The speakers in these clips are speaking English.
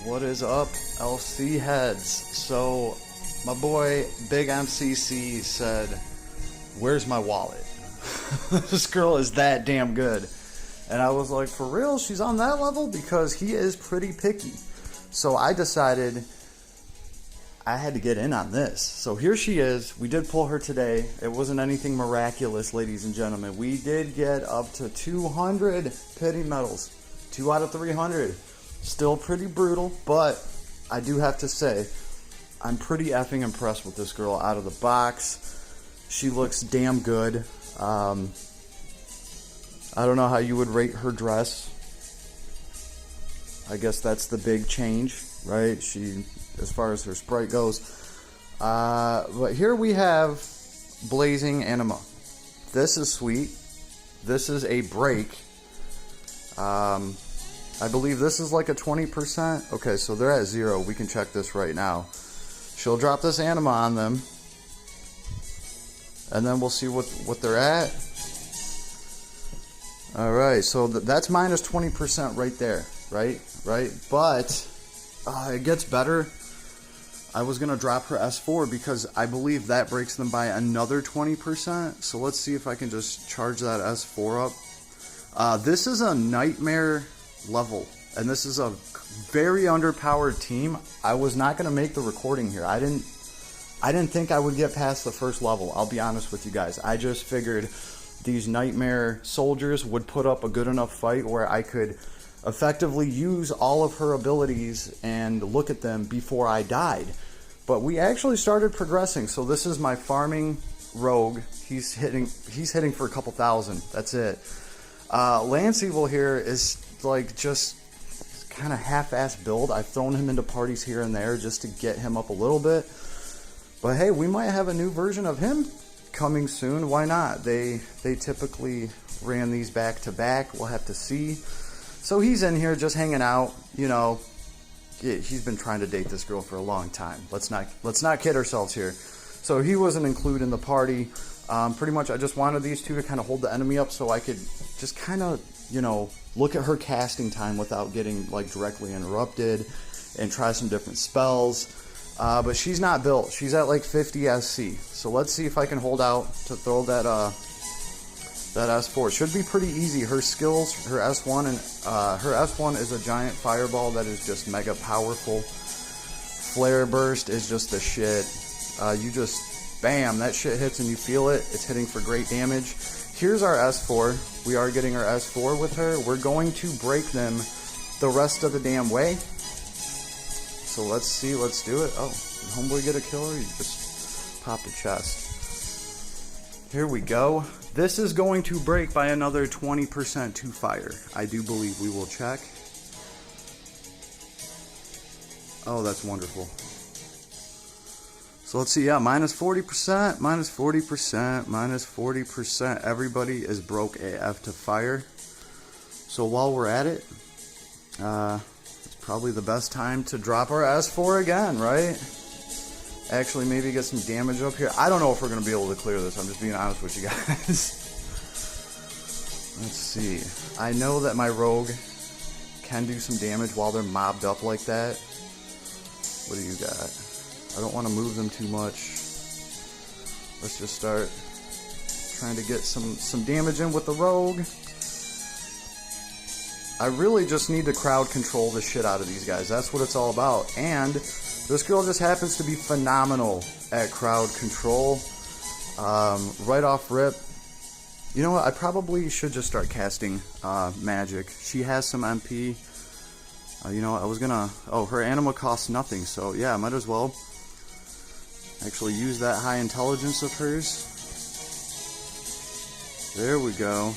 What is up, LC heads? So, my boy Big MCC said, "Where's my wallet?" This girl is that damn good. And I was like, for real? She's on that level? Because he is pretty picky. So I decided I had to get in on this. So here she is. We did pull her today. It wasn't anything miraculous, ladies and gentlemen. We did get up to 200 pity medals. 2 out of 300. Still pretty brutal, but I do have to say, I'm pretty effing impressed with this girl out of the box. She looks damn good. I don't know how you would rate her dress. I guess that's the big change, right? She, as far as her sprite goes. But here we have Blazing Anima. This is sweet. This is a break. I believe this is like a 20%. Okay, so they're at 0. We can check this right now. She'll drop this anima on them. And then we'll see what they're at. Alright, so that's minus 20% right there. Right? But it gets better. I was going to drop her S4 because I believe that breaks them by another 20%. So let's see if I can just charge that S4 up. This is a nightmare level, and this is a very underpowered team. I was not going to make the recording here. I didn't think I would get past the first level. I'll be honest with you guys. I just figured these nightmare soldiers would put up a good enough fight where I could effectively use all of her abilities and look at them before I died. But we actually started progressing. So this is my farming rogue. He's hitting for a couple thousand. That's it. Lance Evil here is like just kind of half-ass build. I've thrown him into parties here and there just to get him up a little bit. But hey, we might have a new version of him coming soon. Why not? They typically ran these back to back. We'll have to see. So he's in here just hanging out. You know, he's been trying to date this girl for a long time. Let's not kid ourselves here. So he wasn't included in the party. Pretty much I just wanted these two to kind of hold the enemy up so I could just kind of, you know, look at her casting time without getting like directly interrupted and try some different spells. But she's not built. She's at like 50 SC. So let's see if I can hold out to throw that S4. Should be pretty easy. Her skills, her S1 and her S1 is a giant fireball that is just mega powerful. Flare burst is just the shit. You just bam, that shit hits and you feel it. It's hitting for great damage. Here's our S4. We are getting our S4 with her. We're going to break them the rest of the damn way. So let's see, let's do it. Oh, did homeboy get a kill or you just popped a chest? Here we go. This is going to break by another 20% to fire. I do believe we will check. Oh, that's wonderful. So let's see, yeah, minus 40%, minus 40%, minus 40%. Everybody is broke AF to fire. So while we're at it, it's probably the best time to drop our S4 again, right? Actually, maybe get some damage up here. I don't know if we're going to be able to clear this. I'm just being honest with you guys. Let's see. I know that my rogue can do some damage while they're mobbed up like that. What do you got? I don't want to move them too much. Let's just start trying to get some damage in with the rogue. I really just need to crowd control the shit out of these guys. That's what it's all about. And this girl just happens to be phenomenal at crowd control. Right off rip. You know what? I probably should just start casting magic. She has some MP. You know, I was gonna... Oh, her anima costs nothing. So yeah, I might as well actually use that high intelligence of hers. There we go.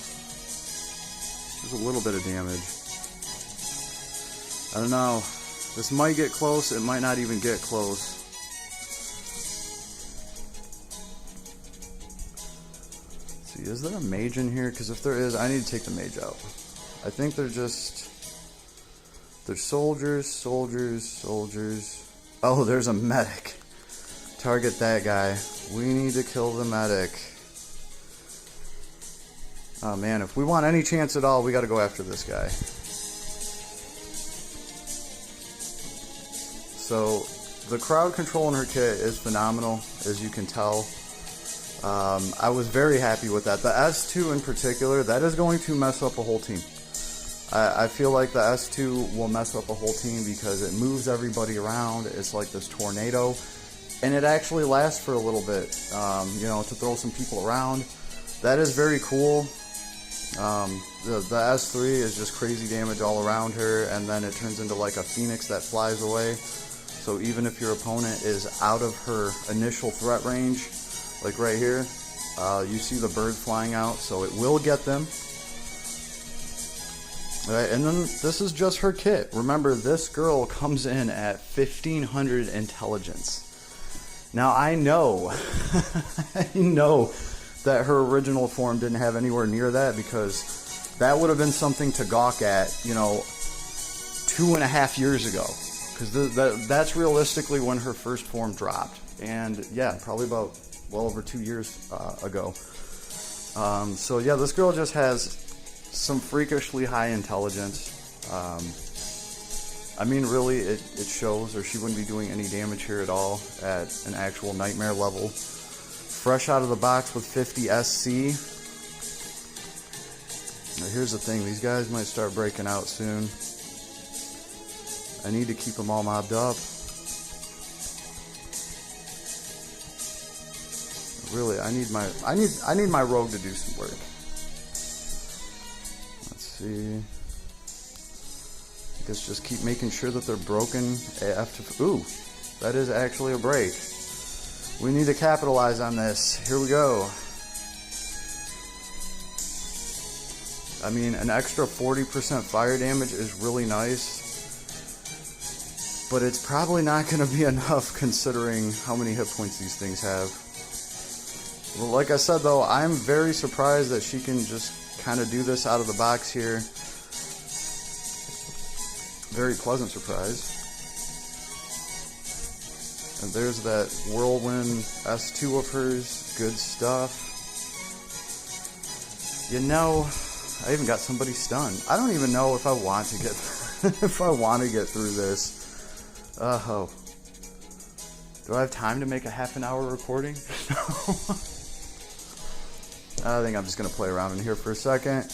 There's a little bit of damage. I don't know. This might get close. It might not even get close. Let's see, is there a mage in here? Because if there is, I need to take the mage out. I think they're just... They're soldiers, soldiers, soldiers. Oh, there's a medic. Target that guy. We need to kill the medic. Oh man, if we want any chance at all, we gotta go after this guy. So the crowd control in her kit is phenomenal, as you can tell. I was very happy with that. The S2 in particular, that is going to mess up a whole team. I feel like the S2 will mess up a whole team because it moves everybody around. It's like this tornado, and it actually lasts for a little bit, to throw some people around. That is very cool. The S3 is just crazy damage all around her, and then it turns into like a phoenix that flies away. So even if your opponent is out of her initial threat range, like right here, you see the bird flying out, so it will get them. All right, and then this is just her kit. Remember, this girl comes in at 1500 intelligence. Now I know, I know that her original form didn't have anywhere near that, because that would have been something to gawk at, 2.5 years ago. Because that's realistically when her first form dropped. And yeah, probably about well over 2 years ago. So yeah, this girl just has some freakishly high intelligence. I mean, really, it shows, or she wouldn't be doing any damage here at all at an actual nightmare level. Fresh out of the box with 50 SC. Now here's the thing, these guys might start breaking out soon. I need to keep them all mobbed up. Really, I need my rogue to do some work. Let's see. I guess just keep making sure that they're broken. Ooh, that is actually a break. We need to capitalize on this. Here we go. I mean, an extra 40% fire damage is really nice, but it's probably not going to be enough considering how many hit points these things have. Well, like I said though, I'm very surprised that she can just kind of do this out of the box here. Very pleasant surprise. And there's that whirlwind S2 of hers. Good stuff. I even got somebody stunned. I don't even know if I want to get if I want to get through this. Oh. Do I have time to make a half an hour recording? No. I think I'm just going to play around in here for a second.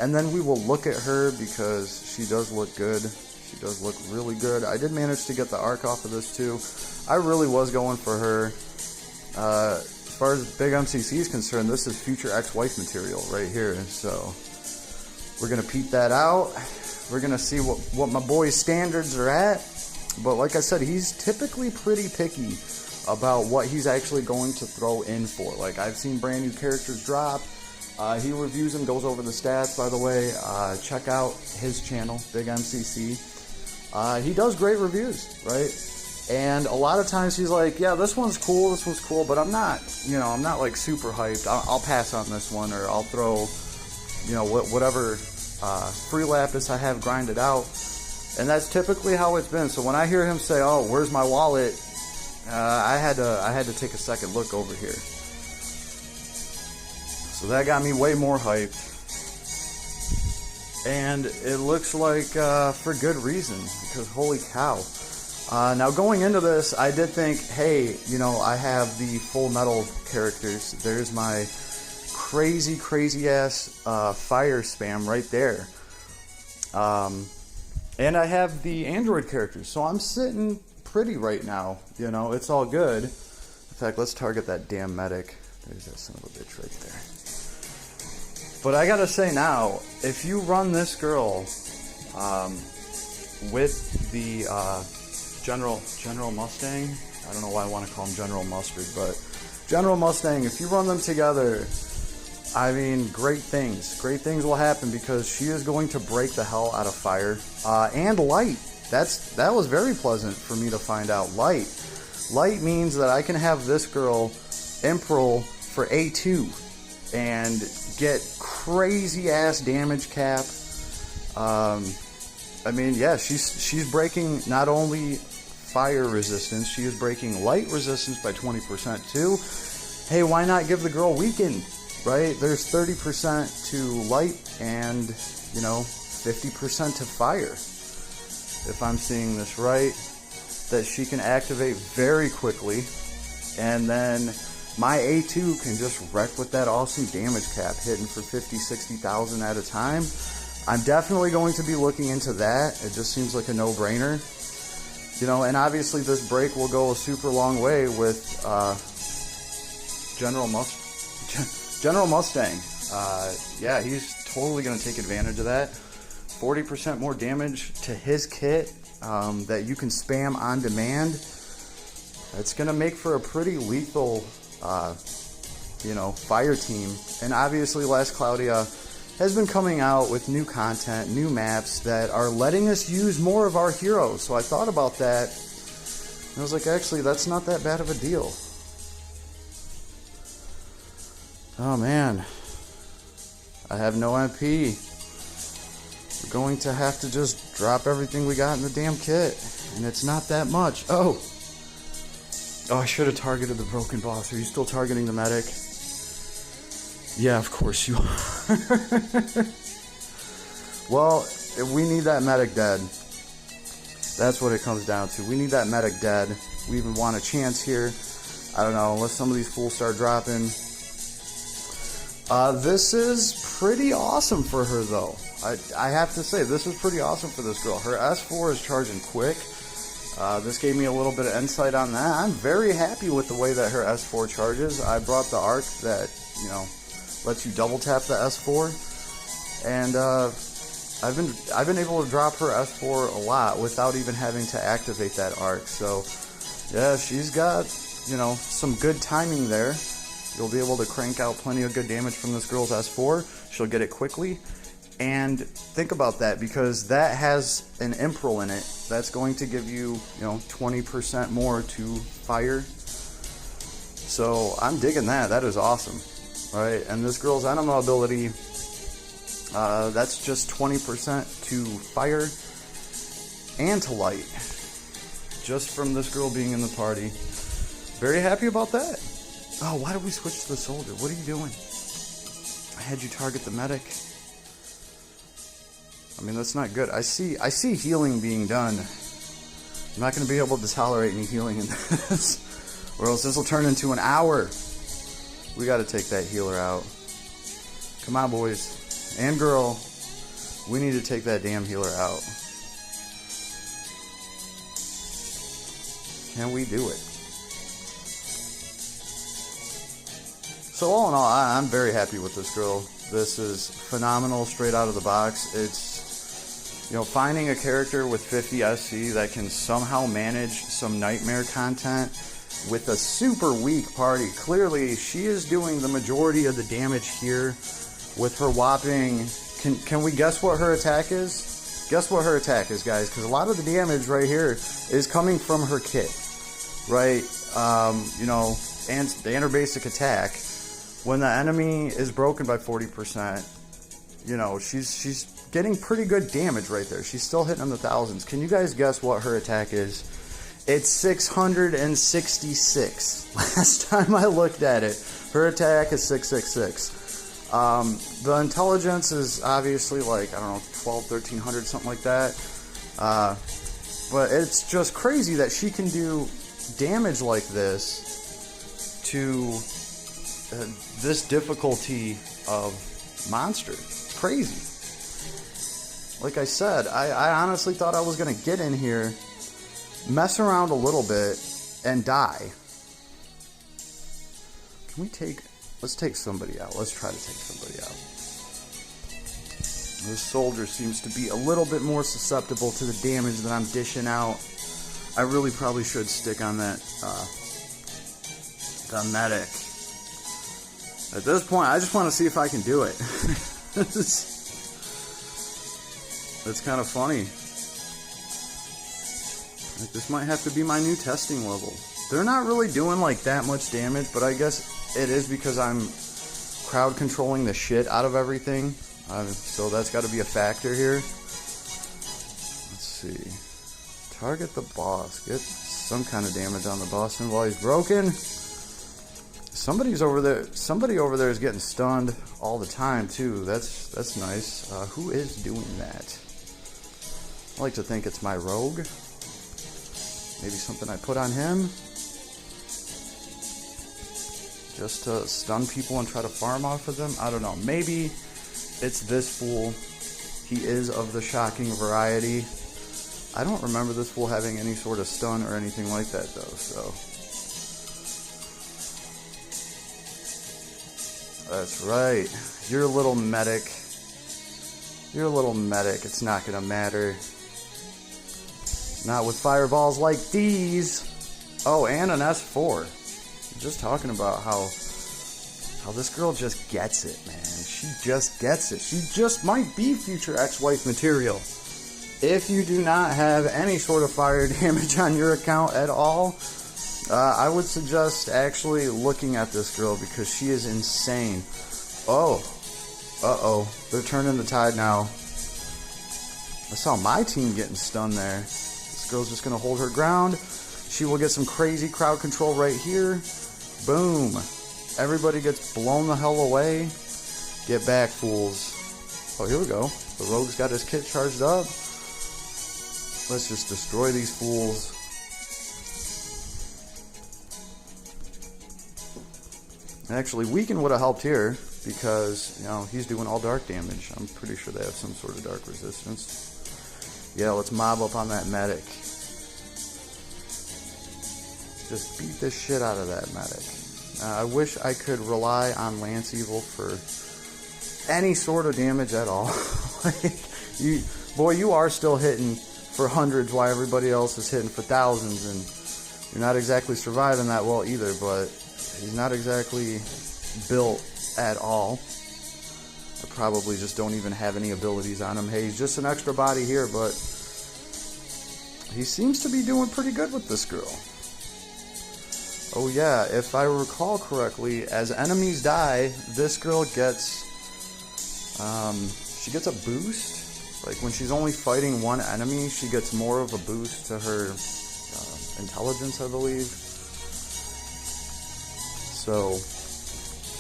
And then we will look at her because she does look good. She does look really good. I did manage to get the arc off of this too. I really was going for her. As far as Big MCC is concerned, this is future ex-wife material right here. So we're going to peep that out. We're going to see what my boy's standards are at. But like I said, he's typically pretty picky about what he's actually going to throw in for. Like, I've seen brand new characters drop. He reviews them, goes over the stats, by the way. Check out his channel, Big MCC. He does great reviews, right? And a lot of times he's like, yeah, this one's cool, but I'm not like super hyped. I'll pass on this one, or I'll throw, whatever free lapis I have grinded out. And that's typically how it's been. So when I hear him say, oh, where's my wallet? I had to take a second look over here. So that got me way more hyped. And it looks like for good reason, because holy cow. Now going into this, I did think, hey, I have the full metal characters. There's my crazy ass fire spam right there. And I have the android characters, so I'm sitting pretty right now. It's all good. In fact, let's target that damn medic. There's that son of a bitch right there. But I gotta say now, if you run this girl with the General Mustang, I don't know why I want to call him General Mustard, but General Mustang, if you run them together, I mean, great things will happen, because she is going to break the hell out of fire and light. That was very pleasant for me to find out. Light means that I can have this girl Emperor for A2 and get crazy ass damage cap. I mean, yeah, she's breaking not only fire resistance, she is breaking light resistance by 20% too. Hey, why not give the girl weakened? Right? There's 30% to light and, 50% to fire. If I'm seeing this right. that she can activate very quickly, and then my A2 can just wreck with that awesome damage cap, hitting for 50, 60,000 at a time. I'm definitely going to be looking into that. It just seems like a no-brainer. You know, and obviously this break will go a super long way with General Mustang. Yeah, he's totally going to take advantage of that. 40% more damage to his kit that you can spam on demand. It's going to make for a pretty lethal, you know, fire team. And obviously Les Claudia has been coming out with new content, new maps that are letting us use more of our heroes. So I thought about that, and I was like, actually, that's not that bad of a deal. Oh man, I have no MP. We're going to have to just drop everything we got in the damn kit, and it's not that much. Oh, I should have targeted the broken boss. Are you still targeting the medic? Yeah, of course you are. Well, we need that medic dead. That's what it comes down to. We need that medic dead. We even want a chance here. I don't know, unless some of these fools start dropping. This is pretty awesome for her, though. I have to say, this is pretty awesome for this girl. Her S4 is charging quick. This gave me a little bit of insight on that. I'm very happy with the way that her S4 charges. I brought the arc that, you know, lets you double tap the S4, and I've been able to drop her S4 a lot without even having to activate that arc. So yeah, she's got, you know, some good timing there. You'll be able to crank out plenty of good damage from this girl's S4. She'll get it quickly. And think about that, because that has an Impril in it. That's going to give you, you know, 20% more to fire. So I'm digging that. That is awesome. All right, and this girl's anima ability, that's just 20% to fire and to light. Just from this girl being in the party. Very happy about that. Oh, why did we switch to the soldier? What are you doing? I had you target the medic. I mean, that's not good. I see healing being done. I'm not going to be able to tolerate any healing in this, or else this will turn into an hour. We got to take that healer out. Come on, boys and girl. We need to take that damn healer out. Can we do it? So all in all, I'm very happy with this girl. This is phenomenal straight out of the box. It's, you know, finding a character with 50 SC that can somehow manage some nightmare content with a super weak party. Clearly, she is doing the majority of the damage here with her whopping... Can we guess what her attack is? Guess what her attack is, guys, because a lot of the damage right here is coming from her kit, right? You know, and her basic attack. When the enemy is broken by 40%, you know, she's getting pretty good damage right there. She's still hitting in the thousands. Can you guys guess what her attack is? It's 666. Last time I looked at it, her attack is 666. The intelligence is obviously like, I don't know, 12, 1300, something like that. But it's just crazy that she can do damage like this to this difficulty of monster. It's crazy. Like I said, I honestly thought I was going to get in here, mess around a little bit, and die. Can we let's take somebody out. Let's try to take somebody out. This soldier seems to be a little bit more susceptible to the damage that I'm dishing out. I really probably should stick on that, the medic. At this point, I just want to see if I can do it. That's kind of funny. Like, this might have to be my new testing level. They're not really doing like that much damage, but I guess it is because I'm crowd controlling the shit out of everything. So that's got to be a factor here. Let's see. Target the boss. Get some kind of damage on the boss, and while he's broken, somebody over there is getting stunned all the time too. That's nice. Who is doing that? I like to think it's my rogue. Maybe something I put on him. Just to stun people and try to farm off of them. I don't know. Maybe it's this fool. He is of the shocking variety. I don't remember this fool having any sort of stun or anything like that though, so. That's right. You're a little medic. You're a little medic. It's not gonna matter. Not with fireballs like these. Oh, and an S4. Just talking about how this girl just gets it, man. She just gets it. She just might be future ex-wife material. If you do not have any sort of fire damage on your account at all, I would suggest actually looking at this girl because she is insane. Oh, uh-oh. They're turning the tide now. I saw my team getting stunned there. This girl's just going to hold her ground. She will get some crazy crowd control right here. Boom. Everybody gets blown the hell away. Get back, fools. Oh, here we go. The rogue's got his kit charged up. Let's just destroy these fools. Actually, Weaken would have helped here because, you know, he's doing all dark damage. I'm pretty sure they have some sort of dark resistance. Yeah, let's mob up on that medic. Just beat the shit out of that medic. I wish I could rely on Lance Evil for any sort of damage at all. You are still hitting for hundreds while everybody else is hitting for thousands, and you're not exactly surviving that well either, but he's not exactly built at all. I probably just don't even have any abilities on him. Hey, he's just an extra body here, but he seems to be doing pretty good with this girl. Oh yeah, if I recall correctly, as enemies die, this girl gets, she gets a boost. Like when she's only fighting one enemy, she gets more of a boost to her intelligence, I believe. So,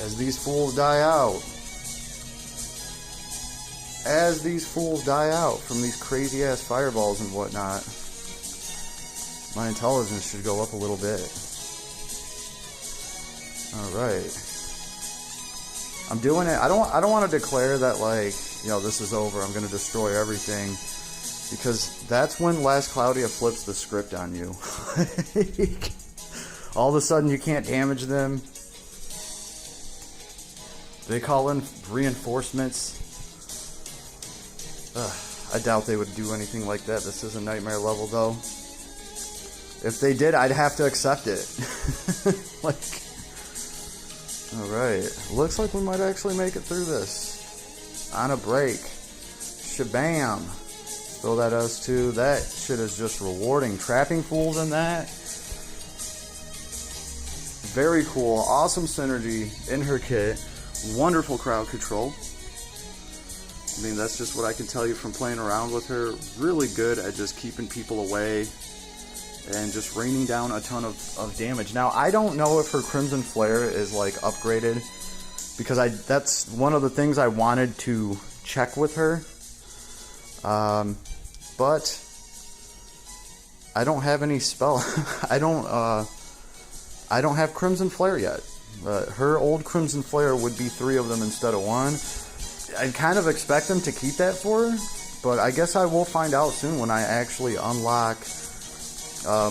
as these fools die out, from these crazy ass fireballs and whatnot, my intelligence should go up a little bit. Alright. I'm doing it. I don't want to declare that, like, you know, this is over. I'm going to destroy everything. Because that's when Last Claudia flips the script on you. All of a sudden you can't damage them. They call in reinforcements. I doubt they would do anything like that. This is a nightmare level, though. If they did, I'd have to accept it. Like... Alright, looks like we might actually make it through this. On a break. Shabam. Throw that S2. That shit is just rewarding. Trapping fools in that. Very cool. Awesome synergy in her kit. Wonderful crowd control. I mean, that's just what I can tell you from playing around with her. Really good at just keeping people away. And just raining down a ton of damage. Now, I don't know if her Crimson Flare is, like, upgraded. Because that's one of the things I wanted to check with her. But I don't have any spell. I don't have Crimson Flare yet. Her old Crimson Flare would be 3 of them instead of 1. I kind of expect them to keep that for her. But I guess I will find out soon when I actually unlock...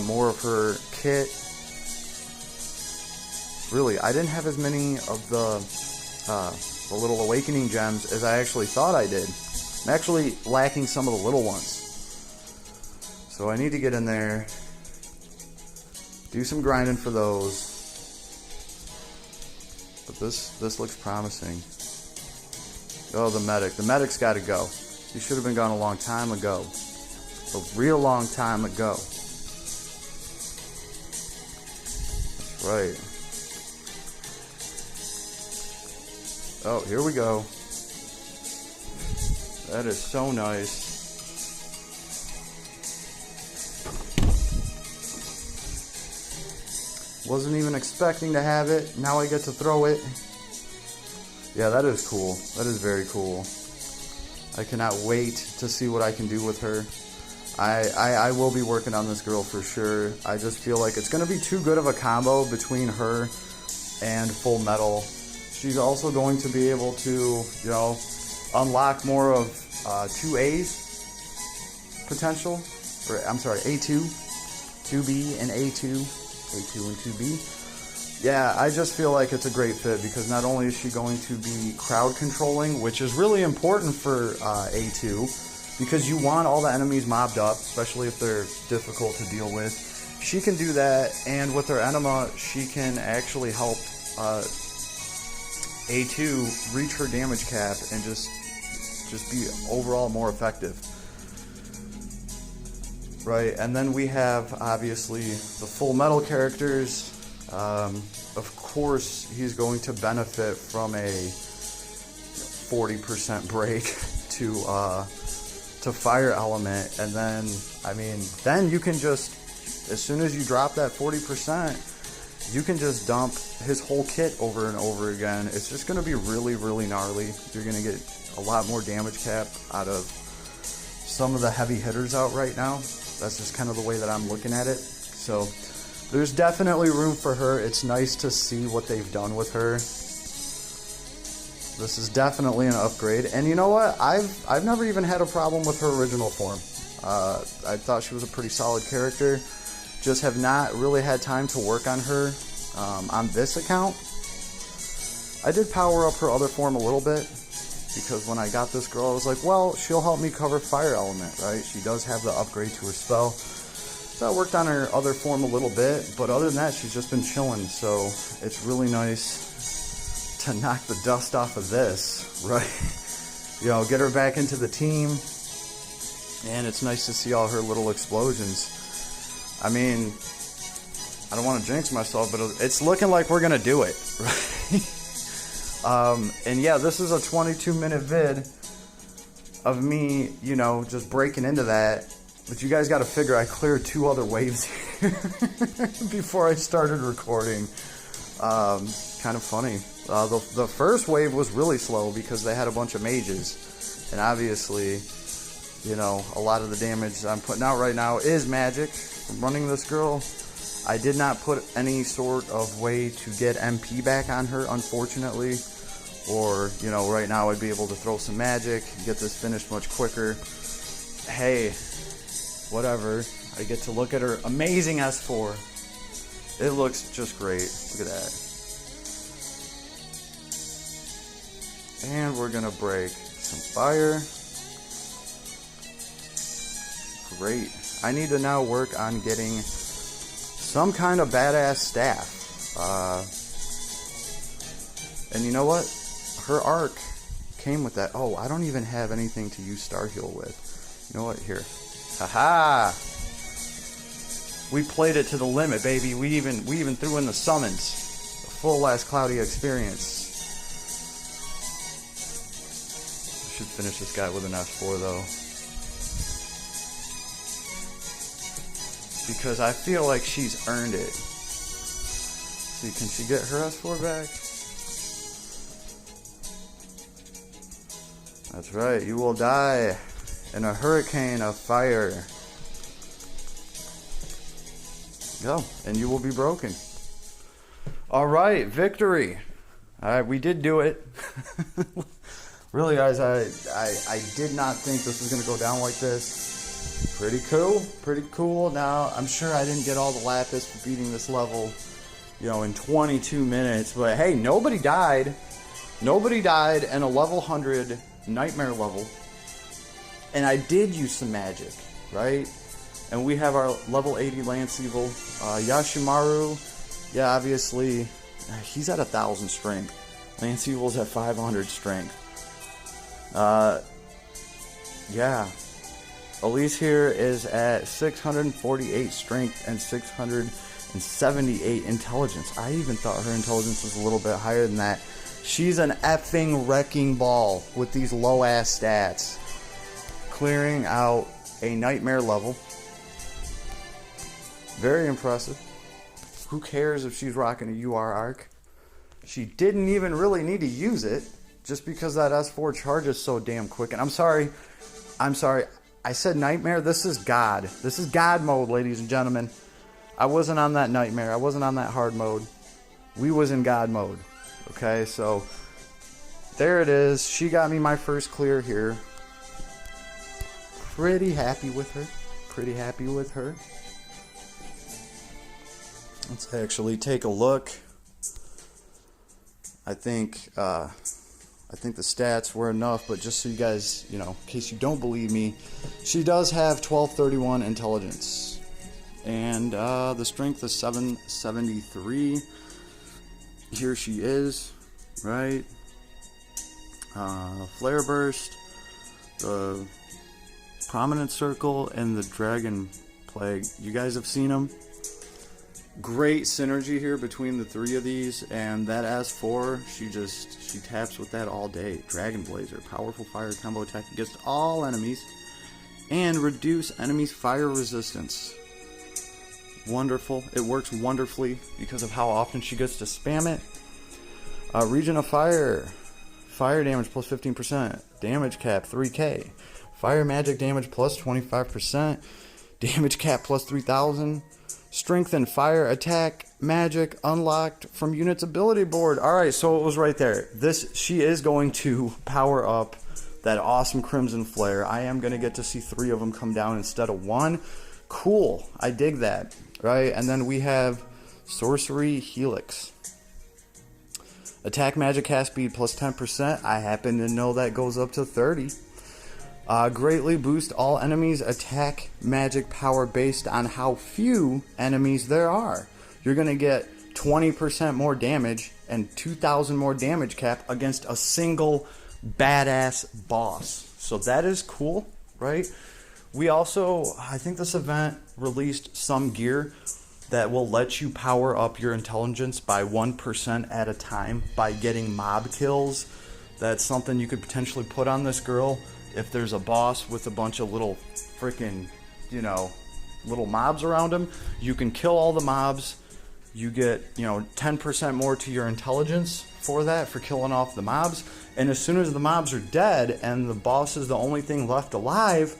more of her kit. Really, I didn't have as many of the little awakening gems as I actually thought I did. I'm actually lacking some of the little ones. So I need to get in there, do some grinding for those. But this looks promising. Oh, the medic. The medic's got to go. He should have been gone a long time ago. A real long time ago. Right. Oh, here we go. That is so nice. Wasn't even expecting to have it. Now I get to throw it. Yeah, that is cool. That is very cool. I cannot wait to see what I can do with her. I will be working on this girl for sure. I just feel like it's going to be too good of a combo between her and Full Metal. She's also going to be able to, you know, unlock more of 2A's potential. Or, I'm sorry, A2, 2B and A2 and 2B. Yeah, I just feel like it's a great fit because not only is she going to be crowd controlling, which is really important for A2, because you want all the enemies mobbed up, especially if they're difficult to deal with. She can do that, and with her enema, she can actually help A2 reach her damage cap and just be overall more effective. Right, and then we have, obviously, the Full Metal characters. Of course, he's going to benefit from a 40% break to Fire Element. And then, I mean, then you can just, as soon as you drop that 40%, you can just dump his whole kit over and over again. It's just going to be really, really gnarly. You're going to get a lot more damage cap out of some of the heavy hitters out right now. That's just kind of the way that I'm looking at it. So there's definitely room for her. It's nice to see what they've done with her. This is definitely an upgrade. And you know what? I've never even had a problem with her original form. I thought she was a pretty solid character. Just have not really had time to work on her on this account. I did power up her other form a little bit, because when I got this girl, I was like, well, she'll help me cover Fire Element, right? She does have the upgrade to her spell. So I worked on her other form a little bit, but other than that, she's just been chilling. So it's really nice to knock the dust off of this, right? You know, get her back into the team. And it's nice to see all her little explosions. I mean, I don't want to jinx myself, but it's looking like we're going to do it, right? And yeah, this is a 22-minute vid of me, you know, just breaking into that. But you guys got to figure I cleared 2 other waves here before I started recording. Kind of funny. The first wave was really slow because they had a bunch of mages. And obviously, you know, a lot of the damage I'm putting out right now is magic from running this girl. I did not put any sort of way to get MP back on her, unfortunately. Or, you know, right now I'd be able to throw some magic, get this finished much quicker. Hey, whatever. I get to look at her amazing S4. It looks just great. Look at that. And we're going to break some fire. Great. I need to now work on getting some kind of badass staff. And you know what? Her arc came with that. Oh, I don't even have anything to use Star Heal with. You know what? Here. Haha! We played it to the limit, baby. We even threw in the summons. A full Last Cloudy experience. I should finish this guy with an S4 though. Because I feel like she's earned it. See, can she get her S4 back? That's right, you will die in a hurricane of fire. Go, and you will be broken. Alright, victory. Alright, we did do it. Really, guys, I did not think this was going to go down like this. Pretty cool. Now, I'm sure I didn't get all the lapis for beating this level, you know, in 22 minutes. But hey, nobody died. Nobody died in a level 100 nightmare level. And I did use some magic, right? And we have our level 80 Lance Evil. Yashimaru, yeah, obviously, he's at 1,000 strength. Lance Evil's at 500 strength. Yeah. Elise here is at 648 strength and 678 intelligence. I even thought her intelligence was a little bit higher than that. She's an effing wrecking ball with these low-ass stats. Clearing out a nightmare level. Very impressive. Who cares if she's rocking a UR arc? She didn't even really need to use it, just because that S4 charges so damn quick. And I'm sorry. I said nightmare. This is God. This is God mode, ladies and gentlemen. I wasn't on that nightmare. I wasn't on that hard mode. We was in God mode. Okay, so there it is. She got me my first clear here. Pretty happy with her. Pretty happy with her. Let's actually take a look. I think the stats were enough, but just so you guys, you know, in case you don't believe me, she does have 1231 intelligence. And the strength is 773. Here she is, right? Flare burst, the prominent circle, and the dragon plague. You guys have seen them. Great synergy here between the three of these, and that S4, she taps with that all day. Dragon Blazer, powerful fire combo attack against all enemies, and reduce enemies' fire resistance. Wonderful. It works wonderfully because of how often she gets to spam it. Region of Fire, fire damage plus 15%, damage cap 3k, fire magic damage plus 25%, damage cap plus 3000. Strength and fire attack magic unlocked from unit's ability board. Alright, so it was right there. She is going to power up that awesome Crimson Flare. I am going to get to see 3 of them come down instead of 1. Cool. I dig that. Right? And then we have Sorcery Helix. Attack magic cast speed plus 10%. I happen to know that goes up to 30. Greatly boost all enemies' attack magic power based on how few enemies there are. You're going to get 20% more damage and 2,000 more damage cap against a single badass boss. So that is cool, right? We also, I think this event released some gear that will let you power up your intelligence by 1% at a time by getting mob kills. That's something you could potentially put on this girl. If there's a boss with a bunch of little freaking, you know, little mobs around him, you can kill all the mobs. You get, you know, 10% more to your intelligence for that, for killing off the mobs. And as soon as the mobs are dead and the boss is the only thing left alive,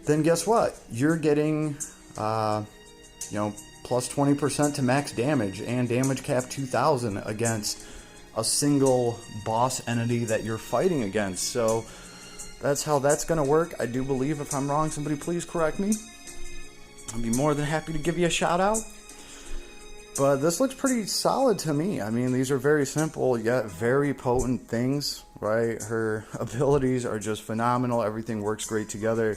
then guess what? You're getting, you know, plus 20% to max damage and damage cap 2,000 against a single boss entity that you're fighting against. So that's how that's going to work. I do believe. If I'm wrong, somebody please correct me. I'd be more than happy to give you a shout out. But this looks pretty solid to me. I mean, these are very simple yet very potent things, right? Her abilities are just phenomenal. Everything works great together.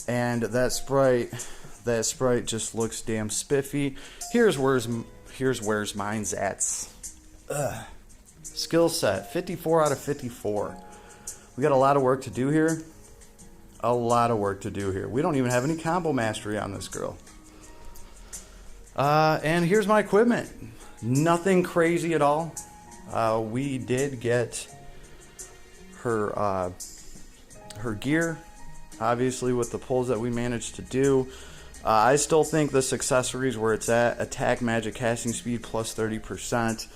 And that sprite just looks damn spiffy. Here's where's mine's at. Skill set, 54 out of 54. We got a lot of work to do here. A lot of work to do here. We don't even have any combo mastery on this girl. And here's my equipment. Nothing crazy at all. We did get her gear, obviously, with the pulls that we managed to do. I still think this accessory is where it's at. Attack magic casting speed plus 30%.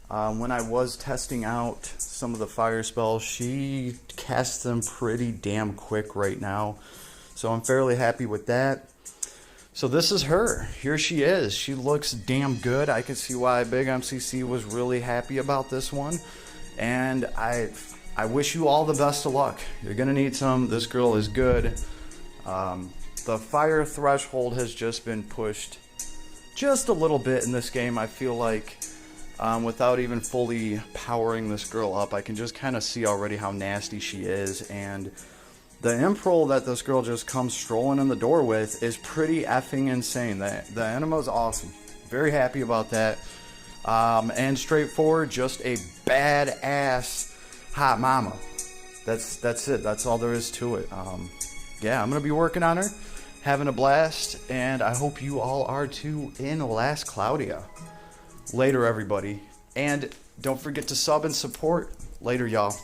When I was testing out some of the fire spells, she casts them pretty damn quick right now. So I'm fairly happy with that. So this is her. Here she is. She looks damn good. I can see why Big MCC was really happy about this one. And I wish you all the best of luck. You're going to need some. This girl is good. The fire threshold has just been pushed just a little bit in this game. I feel like without even fully powering this girl up, I can just kind of see already how nasty she is. And the improl that this girl just comes strolling in the door with is pretty effing insane. The anima is awesome. Very happy about that. And straightforward, just a badass hot mama. That's it. That's all there is to it. Yeah, I'm going to be working on her, having a blast, and I hope you all are too in Last Claudia. Later, everybody. And don't forget to sub and support. Later, y'all.